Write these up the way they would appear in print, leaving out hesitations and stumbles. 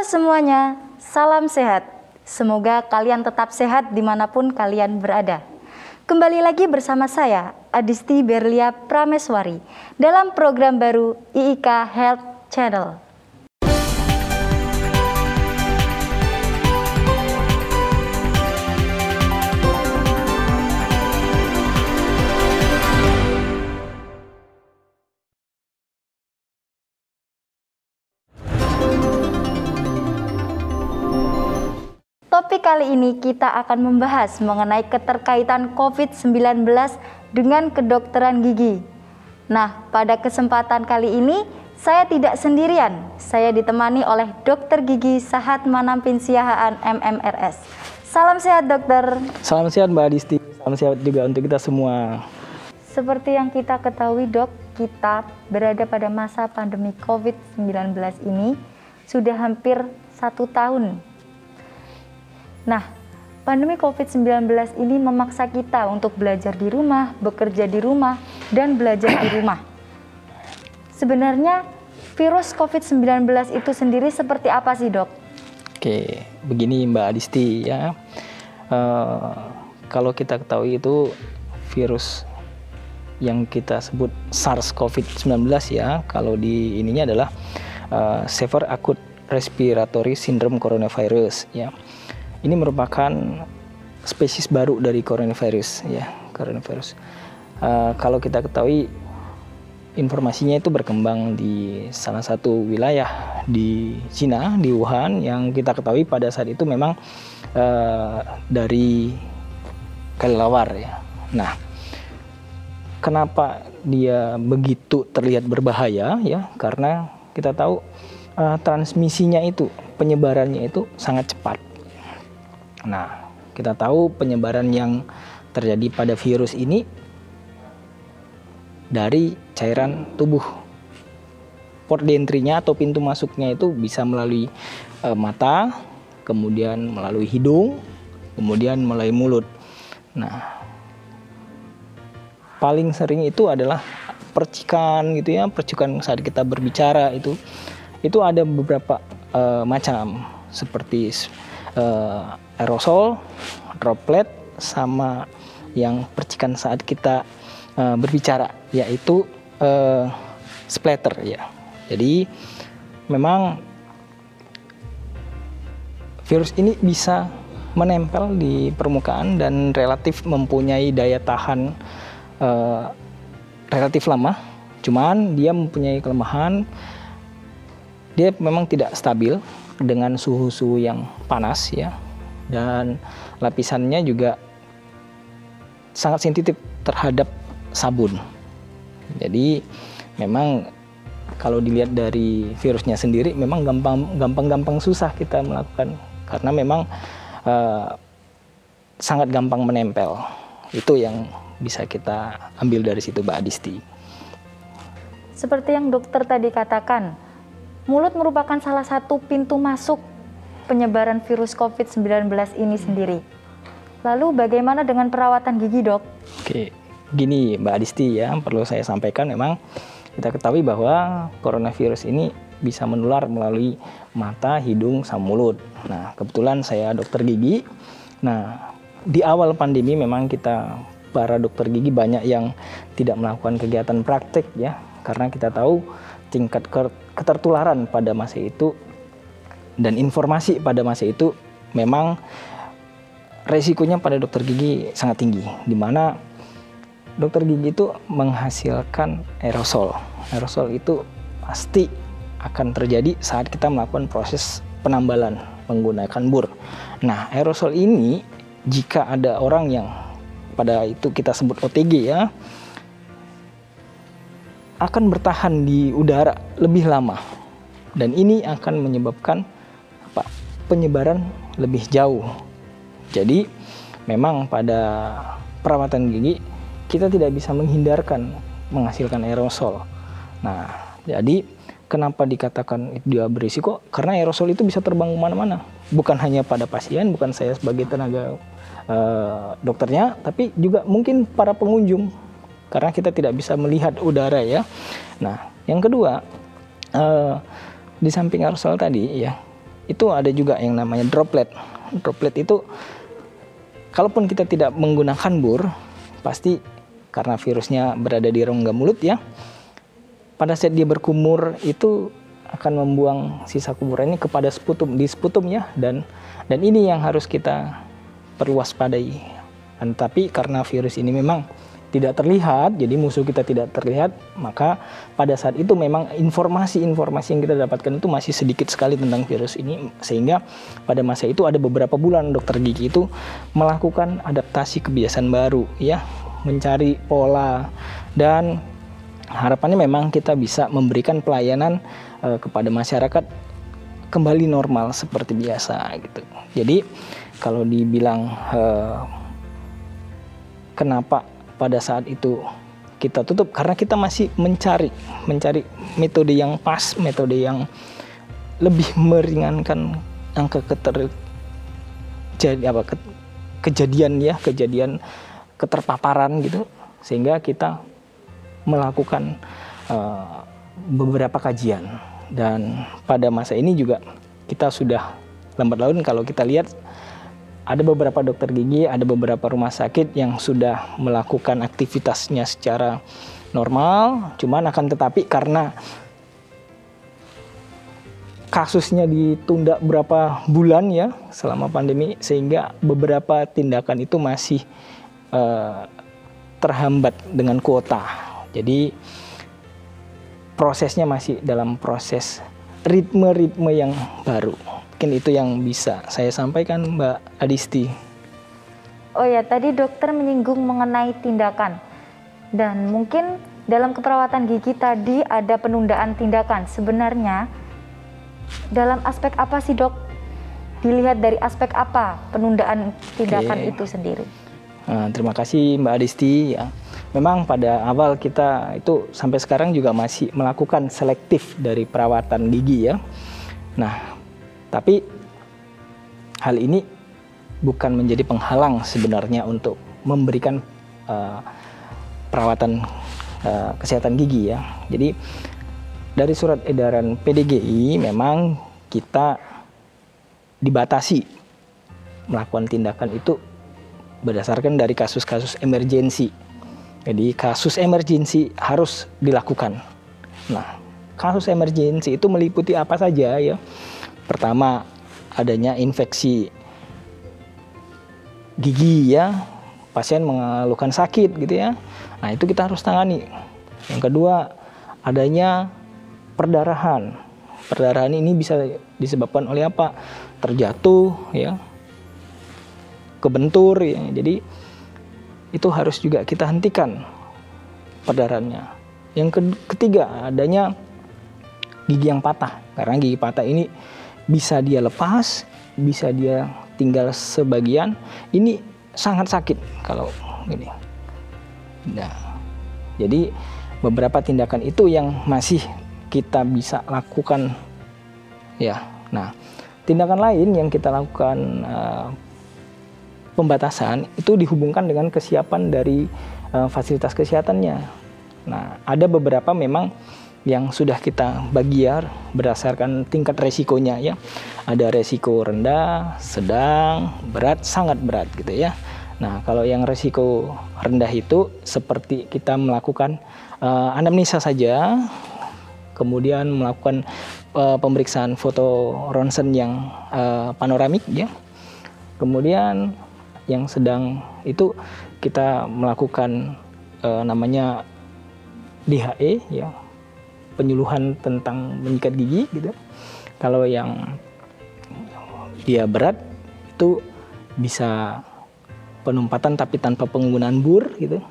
semuanya, salam sehat. Semoga kalian tetap sehat dimanapun kalian berada. Kembali lagi bersama saya, Adisti Berlia Prameswari, dalam program baru IIK Health Channel. Topik kali ini kita akan membahas mengenai keterkaitan COVID-19 dengan kedokteran gigi. Nah, pada kesempatan kali ini saya tidak sendirian. Saya ditemani oleh Dokter Gigi Sahat Manampin Siahaan MMRS. Salam sehat, dokter. Salam sehat, Mbak Adisti. Salam sehat juga untuk kita semua. Seperti yang kita ketahui, dok, kita berada pada masa pandemi COVID-19 ini sudah hampir 1 tahun. Nah, pandemi COVID-19 ini memaksa kita untuk belajar di rumah, bekerja di rumah, dan belajar di rumah. Sebenarnya virus COVID-19 itu sendiri seperti apa sih, dok? Oke, begini Mbak Adisti ya. Kalau kita ketahui itu virus yang kita sebut SARS-CoV-19 ya. Kalau di ininya adalah Severe Acute Respiratory Syndrome Coronavirus ya. Ini merupakan spesies baru dari coronavirus ya, coronavirus. Kalau kita ketahui informasinya itu berkembang di salah satu wilayah di Cina, di Wuhan, yang kita ketahui pada saat itu memang dari kelelawar ya. Nah, kenapa dia begitu terlihat berbahaya ya? Karena kita tahu transmisinya itu, penyebarannya itu sangat cepat. Nah, kita tahu penyebaran yang terjadi pada virus ini dari cairan tubuh. Port d'entry-nya atau pintu masuknya itu bisa melalui mata, kemudian melalui hidung, kemudian melalui mulut. Nah, paling sering itu adalah percikan gitu ya, percikan saat kita berbicara itu ada beberapa macam seperti aerosol, droplet, sama yang percikan saat kita berbicara, yaitu splatter ya. Jadi memang virus ini bisa menempel di permukaan dan relatif mempunyai daya tahan relatif lama. Cuman dia mempunyai kelemahan, dia memang tidak stabil dengan suhu-suhu yang panas ya, dan lapisannya juga sangat sensitif terhadap sabun. Jadi memang kalau dilihat dari virusnya sendiri memang gampang susah kita melakukan, karena memang sangat gampang menempel. Itu yang bisa kita ambil dari situ, Mbak Adisti. Seperti yang dokter tadi katakan, mulut merupakan salah satu pintu masuk penyebaran virus COVID-19 ini sendiri. Lalu bagaimana dengan perawatan gigi, dok? Oke, gini Mbak Adisti ya, perlu saya sampaikan, memang kita ketahui bahwa coronavirus ini bisa menular melalui mata, hidung, sama mulut. Nah, kebetulan saya dokter gigi. Nah, di awal pandemi memang kita para dokter gigi banyak yang tidak melakukan kegiatan praktek ya, karena kita tahu tingkat ketertularan pada masa itu dan informasi pada masa itu memang resikonya pada dokter gigi sangat tinggi, di mana dokter gigi itu menghasilkan aerosol. Aerosol itu pasti akan terjadi saat kita melakukan proses penambalan menggunakan bur. Nah, aerosol ini jika ada orang yang pada itu kita sebut OTG ya, akan bertahan di udara lebih lama, dan ini akan menyebabkan penyebaran lebih jauh. Jadi memang pada perawatan gigi kita tidak bisa menghindarkan menghasilkan aerosol. Nah, jadi kenapa dikatakan itu dia berisiko? Karena aerosol itu bisa terbang kemana-mana, bukan hanya pada pasien, bukan saya sebagai tenaga dokternya, tapi juga mungkin para pengunjung, karena kita tidak bisa melihat udara ya. Nah, yang kedua, di samping aerosol tadi ya, itu ada juga yang namanya droplet. Droplet itu kalaupun kita tidak menggunakan bur, pasti karena virusnya berada di rongga mulut ya, pada saat dia berkumur itu akan membuang sisa kuburannya kepada sputum ya, dan ini yang harus kita perlu waspadai. Tapi karena virus ini memang tidak terlihat, jadi musuh kita tidak terlihat, maka pada saat itu memang informasi-informasi yang kita dapatkan itu masih sedikit sekali tentang virus ini, sehingga pada masa itu ada beberapa bulan dokter gigi itu melakukan adaptasi kebiasaan baru ya, mencari pola, dan harapannya memang kita bisa memberikan pelayanan kepada masyarakat kembali normal seperti biasa gitu. Jadi kalau dibilang kenapa pada saat itu kita tutup, karena kita masih mencari metode yang pas, metode yang lebih meringankan angka kejadian keterpaparan gitu, sehingga kita melakukan beberapa kajian. Dan pada masa ini juga kita sudah lambat laun kalau kita lihat ada beberapa dokter gigi, ada beberapa rumah sakit yang sudah melakukan aktivitasnya secara normal, cuman akan tetapi karena kasusnya ditunda berapa bulan ya selama pandemi, sehingga beberapa tindakan itu masih terhambat dengan kuota. Jadi prosesnya masih dalam proses ritme yang baru. Mungkin itu yang bisa saya sampaikan, Mbak Adisti. Oh ya, tadi dokter menyinggung mengenai tindakan. Dan mungkin dalam keperawatan gigi tadi ada penundaan tindakan. Sebenarnya dalam aspek apa sih dok? Dilihat dari aspek apa penundaan tindakan itu sendiri? Nah, terima kasih Mbak Adisti ya. Memang pada awal kita itu sampai sekarang juga masih melakukan selektif dari perawatan gigi ya. Nah, tapi hal ini bukan menjadi penghalang sebenarnya untuk memberikan perawatan kesehatan gigi ya. Jadi dari surat edaran PDGI memang kita dibatasi melakukan tindakan itu berdasarkan dari kasus-kasus emergensi. Jadi kasus emergensi harus dilakukan. Nah, kasus emergensi itu meliputi apa saja ya? Pertama, adanya infeksi gigi ya, pasien mengeluhkan sakit gitu ya. Nah, itu kita harus tangani. Yang kedua, adanya perdarahan. Perdarahan ini bisa disebabkan oleh apa? Terjatuh ya, kebentur ya. Jadi itu harus juga kita hentikan perdarahannya. Yang ketiga, adanya gigi yang patah. Karena gigi patah ini bisa dia lepas, bisa dia tinggal sebagian. Ini sangat sakit kalau ini. Nah, jadi beberapa tindakan itu yang masih kita bisa lakukan ya. Nah, tindakan lain yang kita lakukan pembatasan itu dihubungkan dengan kesiapan dari fasilitas kesehatannya. Nah, ada beberapa memang yang sudah kita bagiar berdasarkan tingkat resikonya ya. Ada resiko rendah, sedang, berat, sangat berat gitu ya. Nah, kalau yang resiko rendah itu seperti kita melakukan anamnesa saja, kemudian melakukan pemeriksaan foto ronsen yang panoramik ya. Kemudian yang sedang itu kita melakukan namanya DHE ya, penyuluhan tentang menyikat gigi gitu. Kalau yang dia berat itu bisa penumpatan tapi tanpa penggunaan bur gitu.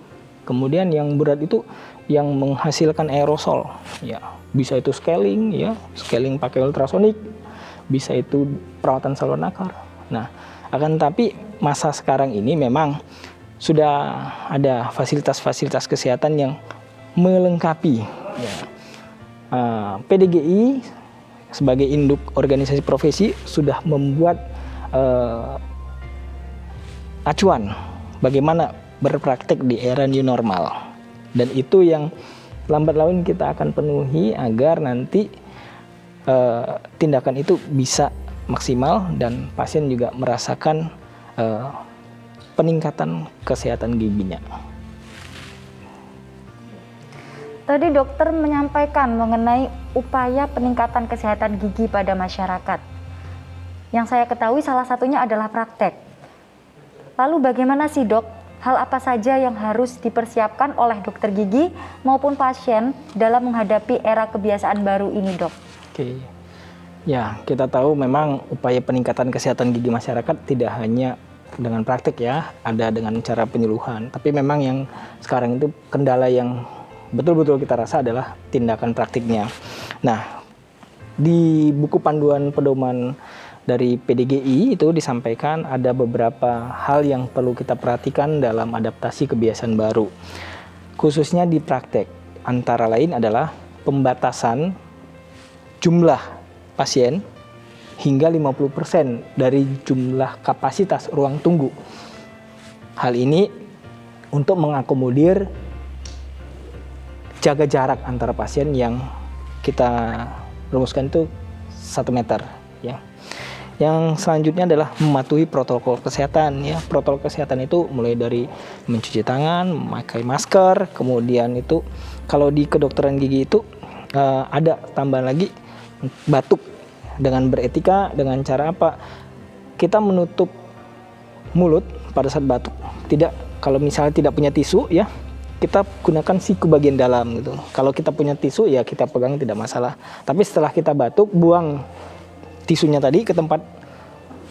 Kemudian yang berat itu yang menghasilkan aerosol ya, bisa itu scaling ya, scaling pakai ultrasonik, bisa itu perawatan saluran akar. Nah, akan tapi masa sekarang ini memang sudah ada fasilitas-fasilitas kesehatan yang melengkapi ya. PDGI sebagai induk organisasi profesi sudah membuat acuan bagaimana berpraktek di era new normal, dan itu yang lambat laun kita akan penuhi agar nanti tindakan itu bisa maksimal dan pasien juga merasakan peningkatan kesehatan giginya. Tadi dokter menyampaikan mengenai upaya peningkatan kesehatan gigi pada masyarakat. Yang saya ketahui salah satunya adalah praktek. Lalu bagaimana sih dok? Hal apa saja yang harus dipersiapkan oleh dokter gigi maupun pasien dalam menghadapi era kebiasaan baru ini dok? Oke, ya kita tahu memang upaya peningkatan kesehatan gigi masyarakat tidak hanya dengan praktek ya, ada dengan cara penyuluhan. Tapi memang yang sekarang itu kendala yang betul-betul kita rasa adalah tindakan praktiknya. Nah, di buku panduan pedoman dari PDGI itu disampaikan ada beberapa hal yang perlu kita perhatikan dalam adaptasi kebiasaan baru. Khususnya di praktek, antara lain adalah pembatasan jumlah pasien hingga 50% dari jumlah kapasitas ruang tunggu. Hal ini untuk mengakomodir jaga jarak antara pasien yang kita rumuskan itu 1 meter ya. Yang selanjutnya adalah mematuhi protokol kesehatan ya. Protokol kesehatan itu mulai dari mencuci tangan, memakai masker, kemudian itu kalau di kedokteran gigi itu ada tambahan lagi batuk dengan beretika, dengan cara apa? Kita menutup mulut pada saat batuk. Tidak, kalau misalnya tidak punya tisu ya, kita gunakan siku bagian dalam gitu. Kalau kita punya tisu ya kita pegang tidak masalah. Tapi setelah kita batuk, buang tisunya tadi ke tempat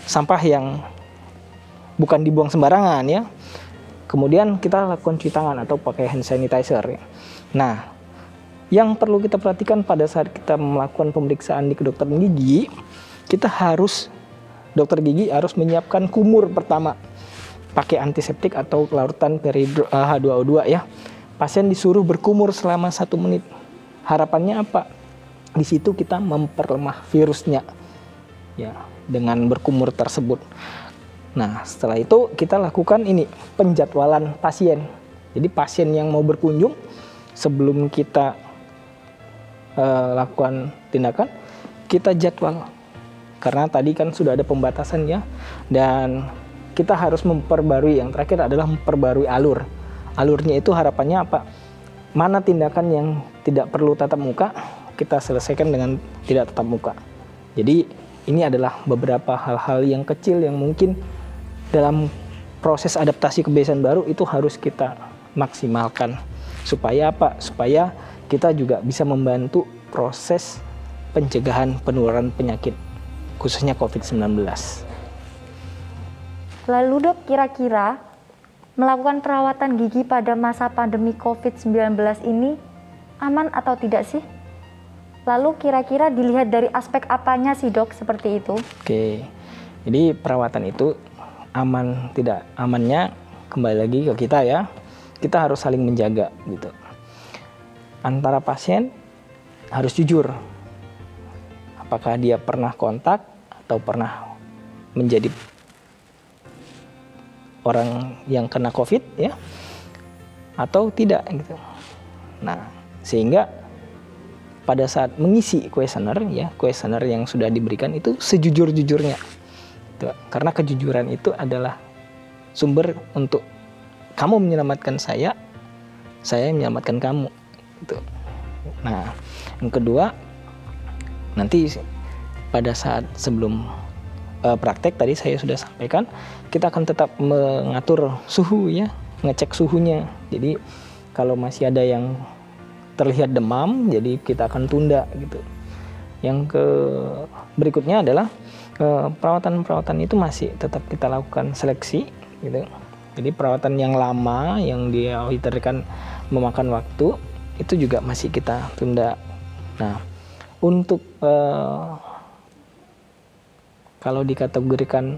sampah yang bukan dibuang sembarangan ya. Kemudian kita lakukan cuci tangan atau pakai hand sanitizer ya. Nah, yang perlu kita perhatikan pada saat kita melakukan pemeriksaan di kedokteran gigi, dokter gigi harus menyiapkan kumur pertama. Pakai antiseptik atau larutan H2O2 ya. Pasien disuruh berkumur selama 1 menit. Harapannya apa? Di situ kita memperlemah virusnya ya dengan berkumur tersebut. Nah, setelah itu kita lakukan ini penjadwalan pasien. Jadi pasien yang mau berkunjung sebelum kita lakukan tindakan, kita jadwal. Karena tadi kan sudah ada pembatasan ya. Dan kita harus memperbarui, yang terakhir adalah memperbarui alur. Alurnya itu harapannya apa? Mana tindakan yang tidak perlu tatap muka, kita selesaikan dengan tidak tatap muka. Jadi ini adalah beberapa hal-hal yang kecil yang mungkin dalam proses adaptasi kebiasaan baru itu harus kita maksimalkan. Supaya apa? Supaya kita juga bisa membantu proses pencegahan penularan penyakit, khususnya COVID-19. Lalu dok, kira-kira melakukan perawatan gigi pada masa pandemi COVID-19 ini aman atau tidak sih? Lalu kira-kira dilihat dari aspek apanya sih dok seperti itu? Oke, jadi perawatan itu aman tidak amannya kembali lagi ke kita ya. Kita harus saling menjaga gitu. Antara pasien harus jujur. Apakah dia pernah kontak atau pernah menjadi orang yang kena COVID ya, atau tidak gitu. Nah, sehingga pada saat mengisi kuesioner ya, kuesioner yang sudah diberikan itu sejujur-jujurnya. Karena kejujuran itu adalah sumber untuk kamu menyelamatkan saya menyelamatkan kamu. Gitu. Nah, yang kedua, nanti pada saat sebelum praktek tadi saya sudah sampaikan, kita akan tetap mengatur suhu ya, ngecek suhunya. Jadi kalau masih ada yang terlihat demam, jadi kita akan tunda gitu. Yang berikutnya adalah perawatan-perawatan itu masih tetap kita lakukan seleksi gitu. Jadi perawatan yang lama yang dia dikhawatirkan memakan waktu itu juga masih kita tunda. Nah, untuk kalau dikategorikan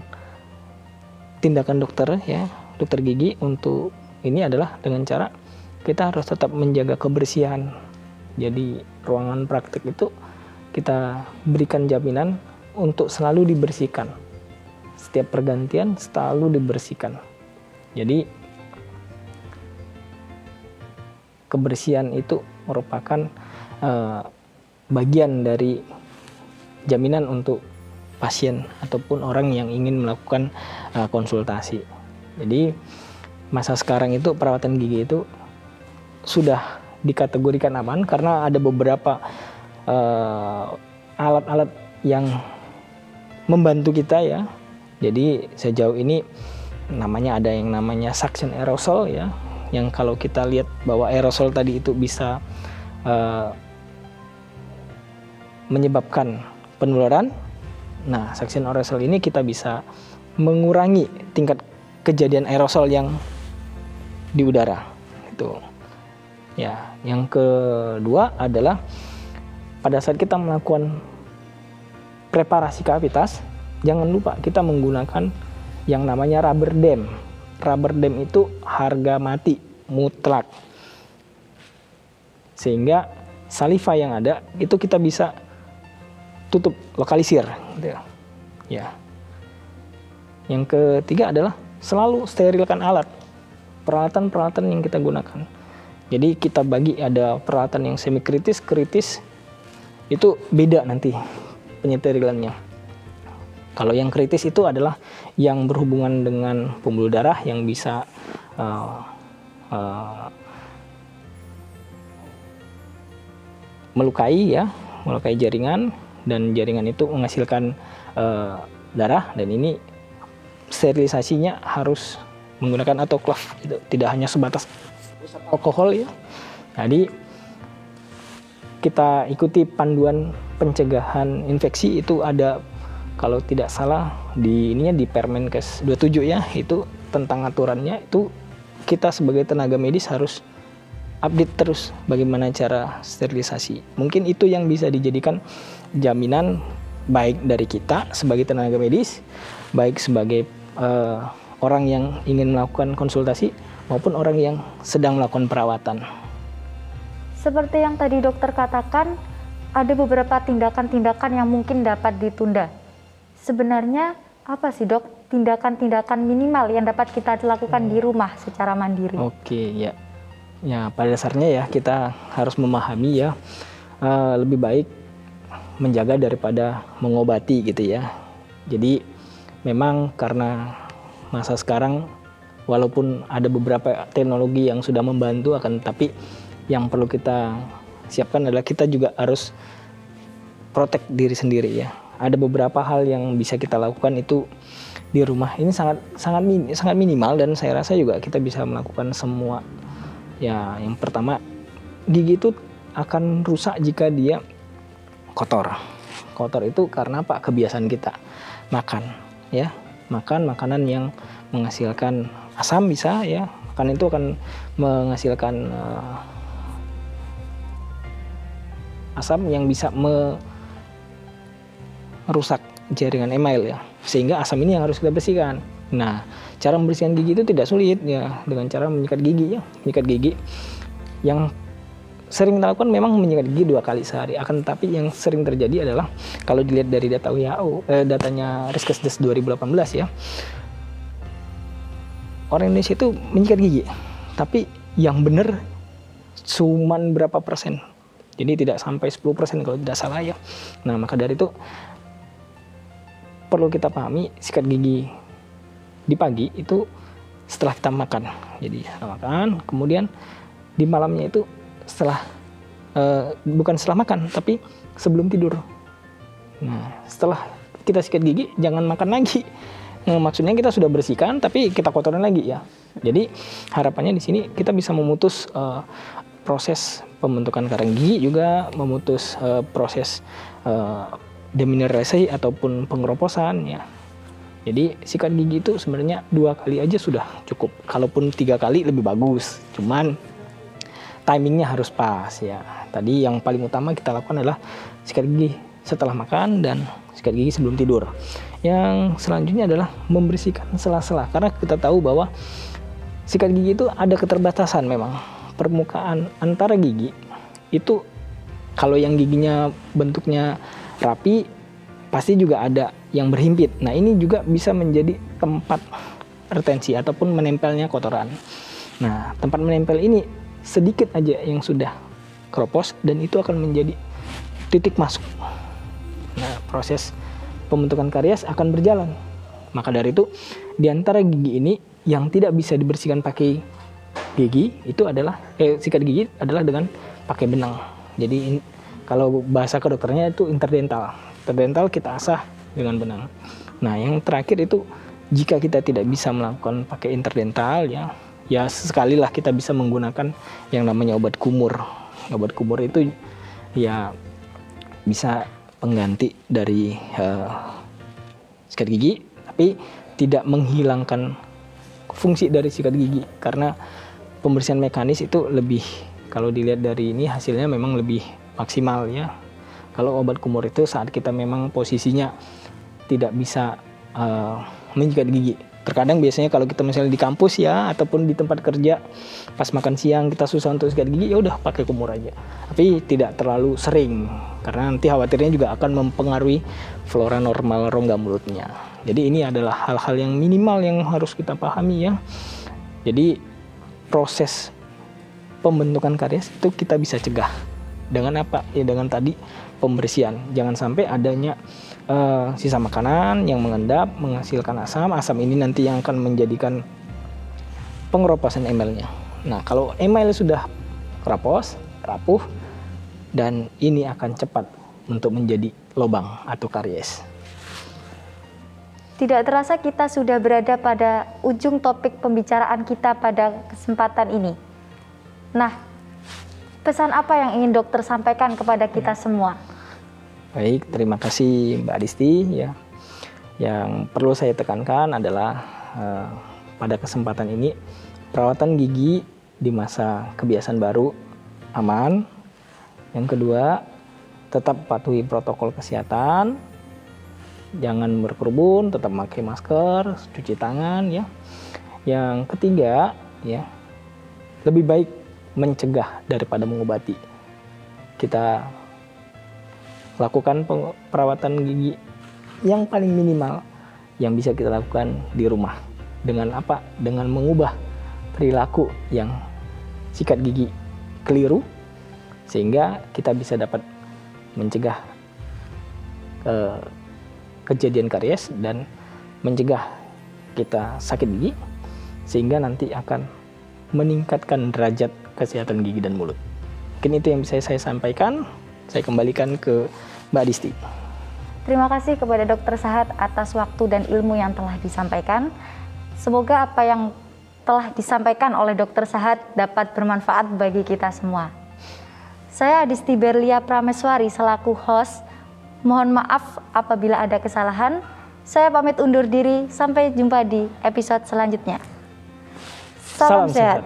tindakan dokter ya, dokter gigi untuk ini adalah dengan cara kita harus tetap menjaga kebersihan. Jadi ruangan praktik itu kita berikan jaminan untuk selalu dibersihkan. Setiap pergantian selalu dibersihkan. Jadi kebersihan itu merupakan bagian dari jaminan untuk pasien ataupun orang yang ingin melakukan konsultasi. Jadi masa sekarang itu perawatan gigi itu sudah dikategorikan aman karena ada beberapa alat-alat yang membantu kita ya. Jadi sejauh ini ada yang namanya suction aerosol ya, yang kalau kita lihat bahwa aerosol tadi itu bisa menyebabkan penularan. Nah, suction aerosol ini kita bisa mengurangi tingkat kejadian aerosol yang di udara. Itu. Ya, yang kedua adalah pada saat kita melakukan preparasi kavitas, jangan lupa kita menggunakan yang namanya rubber dam. Rubber dam itu harga mati mutlak. Sehingga saliva yang ada itu kita bisa tutup, lokalisir gitu ya. Yang ketiga adalah selalu sterilkan peralatan yang kita gunakan. Jadi kita bagi ada peralatan yang semi kritis, kritis, itu beda nanti penyesterilannya. Kalau yang kritis itu adalah yang berhubungan dengan pembuluh darah yang bisa melukai jaringan, dan jaringan itu menghasilkan darah, dan ini sterilisasinya harus menggunakan autoclave, tidak hanya sebatas alkohol ya. Jadi kita ikuti panduan pencegahan infeksi itu ada, kalau tidak salah di Permenkes 27 ya, itu tentang aturannya. Itu kita sebagai tenaga medis harus update terus bagaimana cara sterilisasi. Mungkin itu yang bisa dijadikan jaminan baik dari kita sebagai tenaga medis, baik sebagai orang yang ingin melakukan konsultasi maupun orang yang sedang melakukan perawatan. Seperti yang tadi dokter katakan, ada beberapa tindakan-tindakan yang mungkin dapat ditunda. Sebenarnya apa sih dok tindakan-tindakan minimal yang dapat kita lakukan di rumah secara mandiri? Oke ya, pada dasarnya ya kita harus memahami ya, lebih baik menjaga daripada mengobati gitu ya. Jadi memang karena masa sekarang walaupun ada beberapa teknologi yang sudah membantu, akan tapi yang perlu kita siapkan adalah kita juga harus protect diri sendiri ya. Ada beberapa hal yang bisa kita lakukan itu di rumah. Ini sangat minimal, dan saya rasa juga kita bisa melakukan semua. Ya, yang pertama, gigi itu akan rusak jika dia kotor. Kotor itu karena apa? Kebiasaan kita makan ya. Makan makanan yang menghasilkan asam bisa ya. Makan itu akan menghasilkan asam yang bisa merusak jaringan email ya, sehingga asam ini yang harus kita bersihkan. Nah, cara membersihkan gigi itu tidak sulit ya, dengan cara menyikat gigi ya. Menyikat gigi yang sering kita lakukan memang menyikat gigi 2 kali sehari. Akan tetapi yang sering terjadi adalah kalau dilihat dari data WHO, datanya Riskesdes 2018 ya, orang Indonesia itu menyikat gigi, tapi yang benar cuman berapa persen. Jadi tidak sampai 10% kalau tidak salah ya. Nah, maka dari itu perlu kita pahami, sikat gigi di pagi itu setelah kita makan. Jadi setelah makan, kemudian di malamnya itu bukan setelah makan, tapi sebelum tidur. Nah, setelah kita sikat gigi, jangan makan lagi. Maksudnya kita sudah bersihkan, tapi kita kotorin lagi ya. Jadi harapannya di sini kita bisa memutus proses pembentukan karang gigi, juga memutus proses demineralisasi ataupun pengeroposan ya. Jadi sikat gigi itu sebenarnya 2 kali aja sudah cukup. Kalaupun 3 kali lebih bagus. Cuman timingnya harus pas ya. Tadi yang paling utama kita lakukan adalah sikat gigi setelah makan dan sikat gigi sebelum tidur. Yang selanjutnya adalah membersihkan sela-sela, karena kita tahu bahwa sikat gigi itu ada keterbatasan memang. Permukaan antara gigi itu, kalau yang giginya bentuknya rapi, pasti juga ada yang berhimpit. Nah, ini juga bisa menjadi tempat retensi ataupun menempelnya kotoran. Nah, tempat menempel ini sedikit aja yang sudah keropos, dan itu akan menjadi titik masuk. Nah, proses pembentukan karies akan berjalan. Maka dari itu, di antara gigi ini yang tidak bisa dibersihkan pakai gigi itu adalah sikat gigi adalah dengan pakai benang. Jadi kalau bahasa kedokternya itu interdental. Interdental kita asah dengan benang. Nah, yang terakhir itu jika kita tidak bisa melakukan pakai interdental ya sekali lah kita bisa menggunakan yang namanya obat kumur. Obat kumur itu ya bisa pengganti dari sikat gigi, tapi tidak menghilangkan fungsi dari sikat gigi karena pembersihan mekanis itu lebih, kalau dilihat dari ini hasilnya memang lebih maksimal ya. Kalau obat kumur itu saat kita memang posisinya tidak bisa menyikat gigi. Terkadang biasanya kalau kita misalnya di kampus ya ataupun di tempat kerja pas makan siang kita susah untuk sikat gigi, ya udah pakai kumur aja. Tapi tidak terlalu sering karena nanti khawatirnya juga akan mempengaruhi flora normal rongga mulutnya. Jadi ini adalah hal-hal yang minimal yang harus kita pahami ya. Jadi proses pembentukan karies itu kita bisa cegah dengan apa? Ya dengan tadi pembersihan. Jangan sampai adanya sisa makanan yang mengendap menghasilkan asam. Asam ini nanti yang akan menjadikan pengeroposan emalnya. Nah, kalau emal sudah rapuh dan ini akan cepat untuk menjadi lubang atau karies. Tidak terasa kita sudah berada pada ujung topik pembicaraan kita pada kesempatan ini. Nah, pesan apa yang ingin dokter sampaikan kepada kita semua? Baik, terima kasih Mbak Adisti ya. Yang perlu saya tekankan adalah pada kesempatan ini perawatan gigi di masa kebiasaan baru aman. Yang kedua, tetap patuhi protokol kesehatan. Jangan berkerumun, tetap pakai masker, cuci tangan ya. Yang ketiga ya, lebih baik mencegah daripada mengobati. Kita lakukan perawatan gigi yang paling minimal yang bisa kita lakukan di rumah. Dengan apa? Dengan mengubah perilaku yang sikat gigi keliru sehingga kita bisa dapat mencegah kejadian karies dan mencegah kita sakit gigi sehingga nanti akan meningkatkan derajat kesehatan gigi dan mulut. Mungkin itu yang bisa saya sampaikan. Saya kembalikan ke Mbak Adisti. Terima kasih kepada Dr. Sahat atas waktu dan ilmu yang telah disampaikan. Semoga apa yang telah disampaikan oleh Dr. Sahat dapat bermanfaat bagi kita semua. Saya Adisti Berlia Prameswari selaku host. Mohon maaf apabila ada kesalahan. Saya pamit undur diri. Sampai jumpa di episode selanjutnya. Salam sehat.